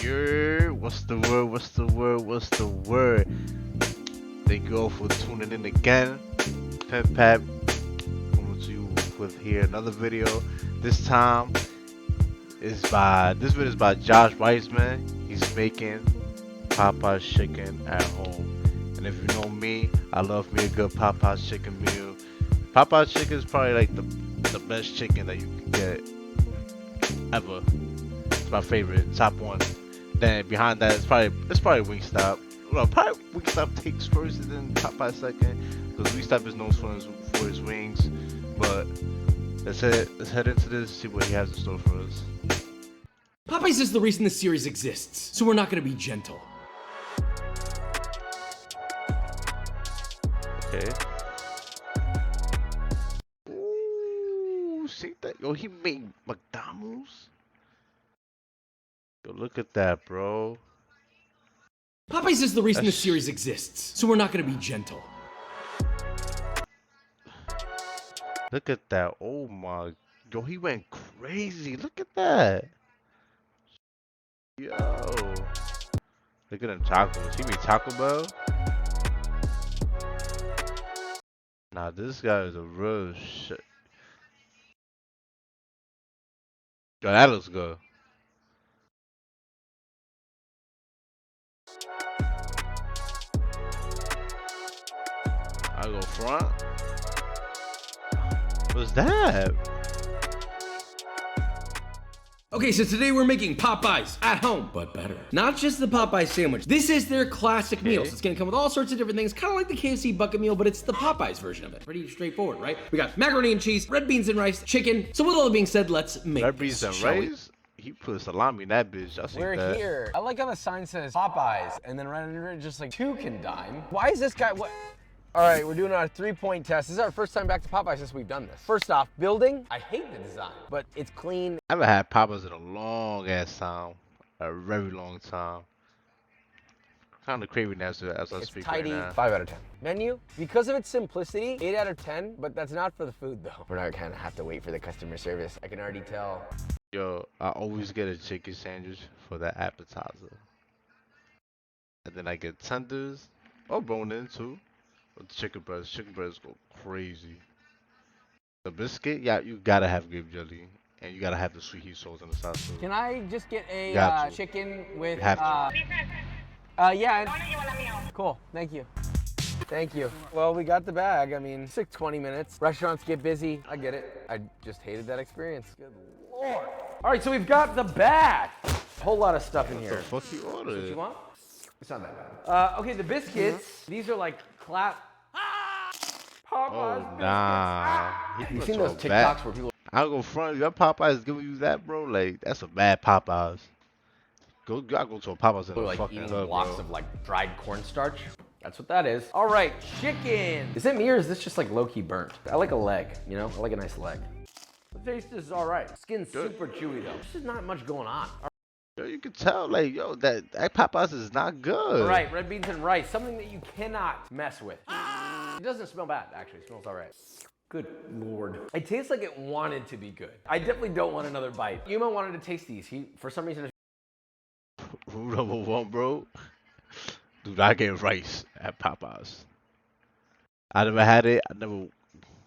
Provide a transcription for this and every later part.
What's the word? What's the word? What's the word? Thank you all for tuning in again. Pimp Pat coming to you with here another video. This time this video is by Josh Weissman. He's making Popeyes chicken at home. And if you know me, I love me a good Popeyes chicken meal. Popeyes chicken is probably like the best chicken that you can get ever. It's my favorite, top one. Then behind that, it's probably Wingstop. Well, probably Wingstop takes first and then Popeye second, because Wingstop is known for his wings. But let's head into this, see what he has in store for us. Popeyes is the reason this series exists, so we're not gonna be gentle. Okay. Ooh, see that? Yo, he made McDonald's. Yo, look at that, bro. Popeyes is the reason this series exists, so we're not gonna be gentle. Look at that. Oh my. Yo, he went crazy. Look at that. Yo. Look at them tacos. He made Taco Bell. Nah, this guy is a real shit. Yo, that looks good. I go front. What's that? Okay, so today we're making Popeyes at home, but better. Not just the Popeyes sandwich. This is their classic meals. It's gonna come with all sorts of different things, kind of like the KFC bucket meal, but it's the Popeyes version of it. Pretty straightforward, right? We got macaroni and cheese, red beans and rice, chicken. So with all that being said, let's make red beans and rice? He put salami in that bitch. We're here. I like how the sign says Popeyes, and then right under it, just like two can dine. Why is this guy, what? All right, we're doing our 3-point test. This is our first time back to Popeyes since we've done this. First off, building, I hate the design, but it's clean. I haven't had Popeyes in a long ass time. A very long time. Kind of craving as I speak right now. 5 out of 10. Menu, because of its simplicity, 8 out of 10, but that's not for the food though. We're not gonna have to wait for the customer service. I can already tell. Yo, I always get a chicken sandwich for that appetizer. And then I get tenders, or bone-in too. With the chicken breasts go crazy. The biscuit, yeah, you gotta have grape jelly, and you gotta have the sweet heat sauce on the side too. Can I just get a chicken with, you have to. Yeah. Cool, thank you. Thank you. Well, we got the bag. I mean, it's like 20 minutes. Restaurants get busy. I get it. I just hated that experience. Good Lord. All right, so we've got the bag. Whole lot of stuff in here. What the fuck you ordered? What you want? It's not that bad. Okay, the biscuits. These are like Popeyes biscuits. Nah. You've seen those TikToks where people... I'll go front. Your Popeyes is giving you that, bro. Like, that's a bad Popeyes. I go to a Popeyes in the like fucking eating hood, blocks bro. of like dried cornstarch. That's what that is. All right, chicken. Is it me or is this just like low-key burnt? I like a leg, you know? I like a nice leg. The taste is all right. Skin's super chewy though. There's just not much going on. Yo, you can tell, like, yo, that Popeyes is not good. All right, red beans and rice, something that you cannot mess with. It doesn't smell bad, actually. It smells all right. Good Lord. It tastes like it wanted to be good. I definitely don't want another bite. Yuma wanted to taste these. He, for some reason, Rule number 1, bro. Do not get rice at Popeyes. I never had it. I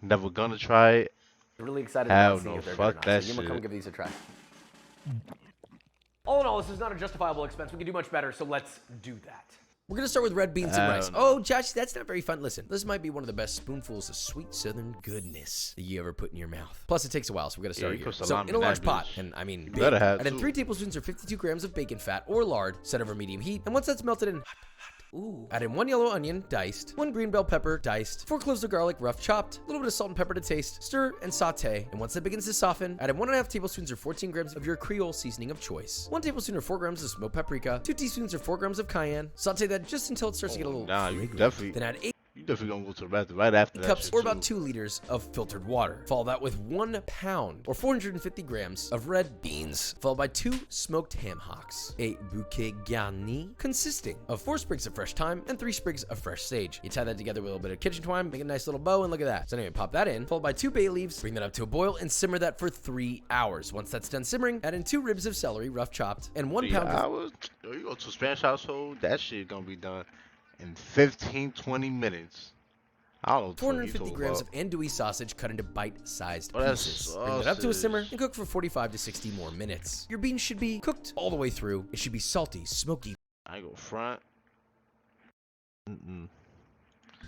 never gonna try it. really excited Hell about seeing no, if they're fuck good or not. that So Yuma, shit. come give these a try. All in all, this is not a justifiable expense. We can do much better, so let's do that. We're gonna start with red beans and rice. Oh, Josh, that's not very fun. Listen, this might be one of the best spoonfuls of sweet southern goodness that you ever put in your mouth. Plus, it takes a while, so we gotta start you here. put So, salami in a in large that pot, bitch. and I mean, big, better have add in two. 3 tablespoons or 52 grams of bacon fat or lard, set over medium heat, and once that's melted in ooh. Add in 1 yellow onion, diced, 1 green bell pepper, diced, 4 cloves of garlic, rough chopped, a little bit of salt and pepper to taste, stir and saute, and once that begins to soften, add in 1.5 tablespoons or 14 grams of your Creole seasoning of choice, 1 tablespoon or 4 grams of smoked paprika, 2 teaspoons or 4 grams of cayenne, saute that just until it starts to get a little Nah, you fragrant. definitely. Then add 8. You definitely gonna go to the bathroom right after that cups shit or too. about 2 liters of filtered water. Follow that with 1 pound or 450 grams of red beans, followed by 2 smoked ham hocks, a bouquet garni consisting of 4 sprigs of fresh thyme and 3 sprigs of fresh sage. You tie that together with a little bit of kitchen twine, make a nice little bow, and look at that. So anyway, pop that in, followed by 2 bay leaves, bring that up to a boil, and simmer that for 3 hours. Once that's done simmering, add in 2 ribs of celery, rough chopped, and 1 pound of Hours? Yo, you go to a Spanish household, that shit gonna be done in 15-20 minutes. I don't know. 450 grams of andouille sausage cut into bite-sized Oh, that's pieces. Bring that up to a simmer sausage. and cook for 45 to 60 more minutes. Your beans should be cooked all the way through. It should be salty, smoky, I go front.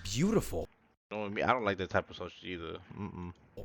beautiful, Knowing me, I don't like that type of sausage either.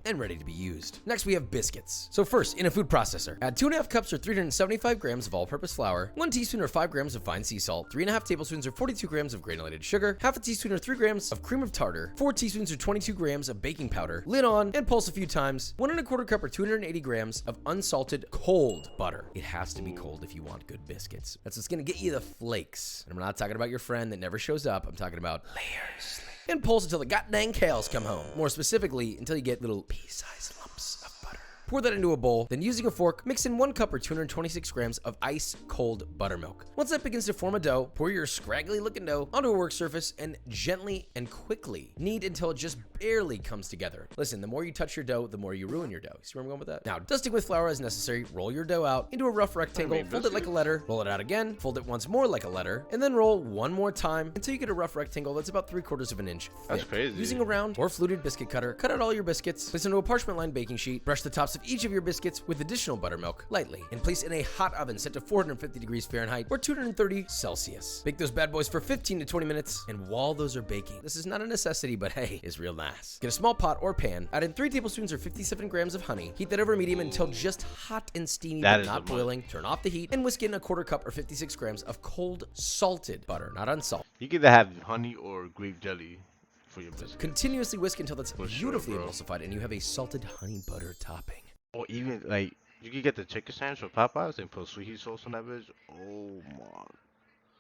and ready to be used. Next, we have biscuits. So first, in a food processor, add 2.5 cups or 375 grams of all-purpose flour, 1 teaspoon or 5 grams of fine sea salt, 3.5 tablespoons or 42 grams of granulated sugar, half a teaspoon or 3 grams of cream of tartar, 4 teaspoons or 22 grams of baking powder, lid on, and pulse a few times, 1.25 cup or 280 grams of unsalted cold butter. It has to be cold if you want good biscuits. That's what's gonna get you the flakes. And I'm not talking about your friend that never shows up. I'm talking about layers. And pulse until the goddamn cows come home. More specifically, until you get little pea-sized lumps of butter. Pour that into a bowl, then using a fork, mix in 1 cup or 226 grams of ice-cold buttermilk. Once that begins to form a dough, pour your scraggly-looking dough onto a work surface and gently and quickly knead until it just barely comes together. Listen, the more you touch your dough, the more you ruin your dough. See where I'm going with that? Now, dusting with flour as necessary, roll your dough out into a rough rectangle, fold it like a letter, roll it out again, fold it once more like a letter, and then roll one more time until you get a rough rectangle that's about 3/4 of an inch thick. That's crazy. Using a round or fluted biscuit cutter, cut out all your biscuits, place into a parchment-lined baking sheet, brush the tops of each of your biscuits with additional buttermilk lightly, and place in a hot oven set to 450 degrees Fahrenheit or 230 Celsius. Bake those bad boys for 15 to 20 minutes, and while those are baking, this is not a necessity, but hey, it's real nice. Get a small pot or pan, add in 3 tablespoons or 57 grams of honey, heat that over medium until just hot and steamy but not boiling, turn off the heat, and whisk in 1/4 cup or 56 grams of cold salted butter, not unsalted. You can either have honey or grape jelly for your biscuit. Continuously whisk until that's For sure, beautifully bro. emulsified and you have a salted honey butter topping. Or even like you can get the chicken sandwich from Popeyes and put sweet heat sauce on that bitch. Oh my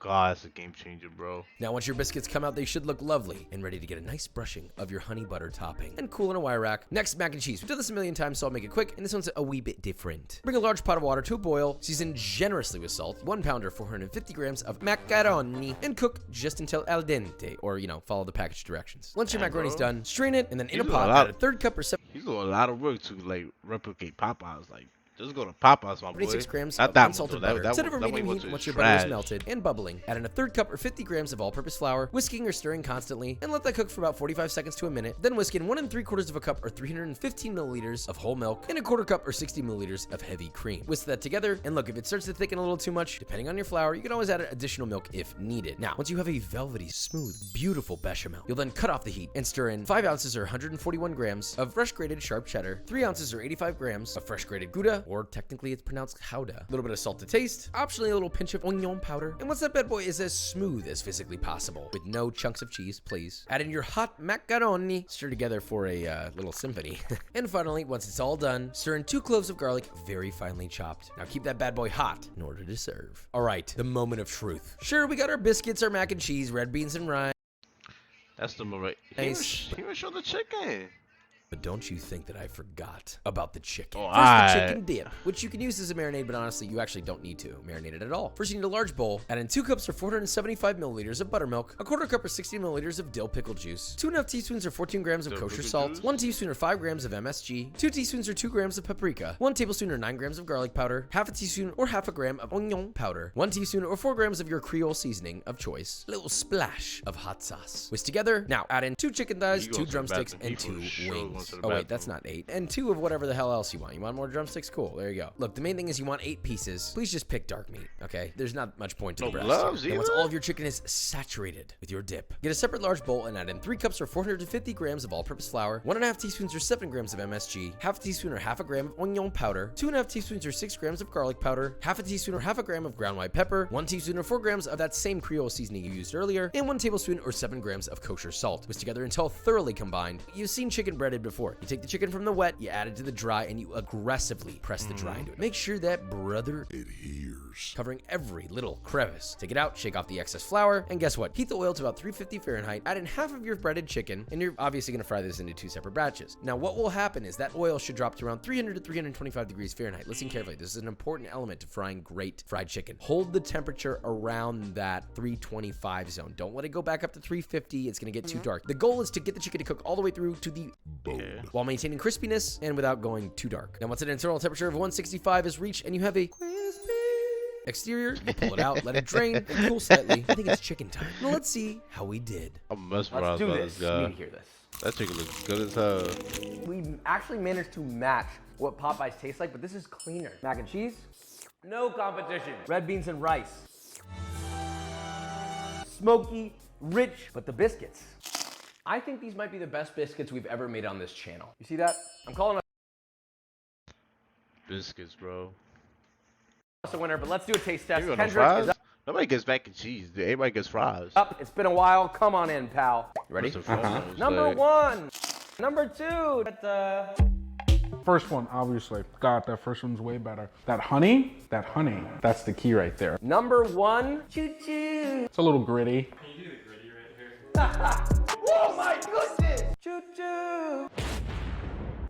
god, it's a game changer, bro. Now, once your biscuits come out, they should look lovely and ready to get a nice brushing of your honey butter topping and cool in a wire rack. Next, mac and cheese. We've done this a million times, so I'll make it quick, and this one's a wee bit different. Bring a large pot of water to a boil, season generously with salt, 1 pound or 450 grams of macaroni, and cook just until al dente, or, follow the package directions. Once your Damn, macaroni's bro. done, strain it, and then in a You do pot, a lot. add a 1/3 cup or 7 You do a lot of work to like replicate Popeyes. Like just go to Popeyes, my boy. 26 grams Not of that unsalted much, though. butter. That Set over one- that medium one heat was once your butter is trash. melted and bubbling. Add in a 1/3 cup or 50 grams of all-purpose flour, whisking or stirring constantly, and let that cook for about 45 seconds to a minute. Then whisk in 1 3/4 cup or 315 milliliters of whole milk and 1/4 cup or 60 milliliters of heavy cream. Whisk that together, and look, if it starts to thicken a little too much, depending on your flour, you can always add additional milk if needed. Now, once you have a velvety, smooth, beautiful bechamel, you'll then cut off the heat and stir in 5 ounces or 141 grams of fresh grated sharp cheddar, 3 ounces or 85 grams of fresh grated Gouda, or technically it's pronounced Gouda, a little bit of salt to taste, optionally a little pinch of onion powder, and once that bad boy is as smooth as physically possible, with no chunks of cheese, please, add in your hot macaroni, stir together for a little symphony. And finally, once it's all done, stir in 2 cloves of garlic, very finely chopped. Now keep that bad boy hot in order to serve. All right, the moment of truth. Sure, we got our biscuits, our mac and cheese, red beans and rice, That's the right. Nice. He even showed the chicken. but don't you think that I forgot about the chicken. Oh, First, the aight. chicken dip, which you can use as a marinade, but honestly, you actually don't need to marinate it at all. First, you need a large bowl. Add in 2 cups or 475 milliliters of buttermilk, 1/4 cup or 60 milliliters of dill pickle juice, 2.5 teaspoons or 14 grams of Dill kosher pickle salt, juice? 1 teaspoon or 5 grams of MSG, 2 teaspoons or 2 grams of paprika, 1 tablespoon or 9 grams of garlic powder, half a teaspoon or half a gram of onion powder, 1 teaspoon or 4 grams of your Creole seasoning of choice, a little splash of hot sauce. Whisk together. Now, add in 2 chicken thighs, He 2 goes to the drumsticks, bathroom. and He 2 for sure goes wings. to the Oh, wait, that's bathroom. not 8. And 2 of whatever the hell else you want. You want more drumsticks? Cool. There you go. Look, the main thing is you want 8 pieces. Please just pick dark meat, okay? There's not much point to the No rest. gloves And once either? all of your chicken is saturated with your dip, get a separate large bowl and add in 3 cups or 450 grams of all-purpose flour, 1.5 teaspoons or 7 grams of MSG, half a teaspoon or half a gram of onion powder, 2.5 teaspoons or 6 grams of garlic powder, half a teaspoon or half a gram of ground white pepper, 1 teaspoon or 4 grams of that same Creole seasoning you used earlier, and 1 tablespoon or 7 grams of kosher salt. Whisk together until thoroughly combined. You've seen chicken breaded before. before. You take the chicken from the wet, you add it to the dry, and you aggressively press the dry into it. Make sure that brother adheres, covering every little crevice. Take it out, shake off the excess flour, and guess what? Heat the oil to about 350 Fahrenheit, add in half of your breaded chicken, and you're obviously gonna fry this into 2 separate batches. Now, what will happen is that oil should drop to around 300 to 325 degrees Fahrenheit. Listen carefully. This is an important element to frying great fried chicken. Hold the temperature around that 325 zone. Don't let it go back up to 350. It's gonna get too dark. The goal is to get the chicken to cook all the way through to the bone while maintaining crispiness and without going too dark. Now, once an internal temperature of 165 is reached and you have a crispy exterior, you pull it out, let it drain, and cool slightly. I think it's chicken time. Now let's see how we did. I'm Let's mesmerized do by this. this guy. You need to hear this. That chicken looks good as hell. We actually managed to match what Popeyes tastes like, but this is cleaner. Mac and cheese, no competition. Red beans and rice. Smoky, rich, but the biscuits. I think these might be the best biscuits we've ever made on this channel. You see that? I'm calling Biscuits, bro. us a winner, but let's do a taste test. You got no Kendrick fries? is Nobody gets mac and cheese. Dude. Everybody gets fries. up. It's been a while. Come on in, pal. You ready? First and foremost, Number like, 1. Number 2. First one, obviously. God, that first one's way better. That honey, that's the key right there. Number 1. Choo choo. It's a little gritty. Oh my goodness. Choo choo.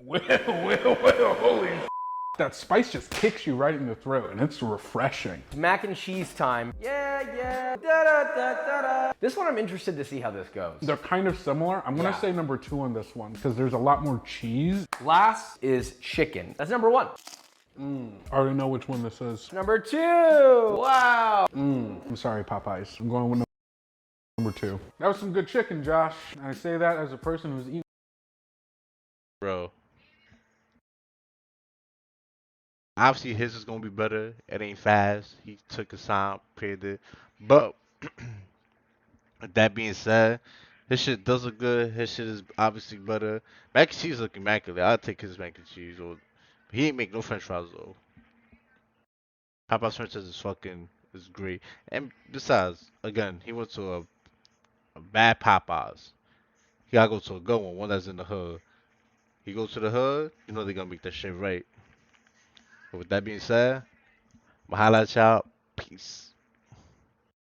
Well, holy that spice just kicks you right in the throat, and it's refreshing. Mac and cheese time. Yeah. Da, da, da, da, da. This one I'm interested to see how this goes. They're kind of similar. I'm gonna say number 2 on this one, because there's a lot more cheese. Last is chicken. That's number 1. I already know which one this is. Number 2. Wow. I'm sorry, Popeyes. I'm going with number 2. That was some good chicken, Josh. And I say that as a person who's eaten. bro. Obviously, his is gonna be better. It ain't fast. He took his time, prepared it. But that being said, his shit does look good. His shit is obviously better. Mac and cheese look immaculate. I'll take his mac and cheese. Or he ain't make no French fries though. Popeye's French fries is great. And besides, again, he went to a bad Popeyes. He gotta go to a good one that's in the hood. He goes to the hood, you know they're gonna make that shit right. But with that being said, I'ma holla at y'all. Peace.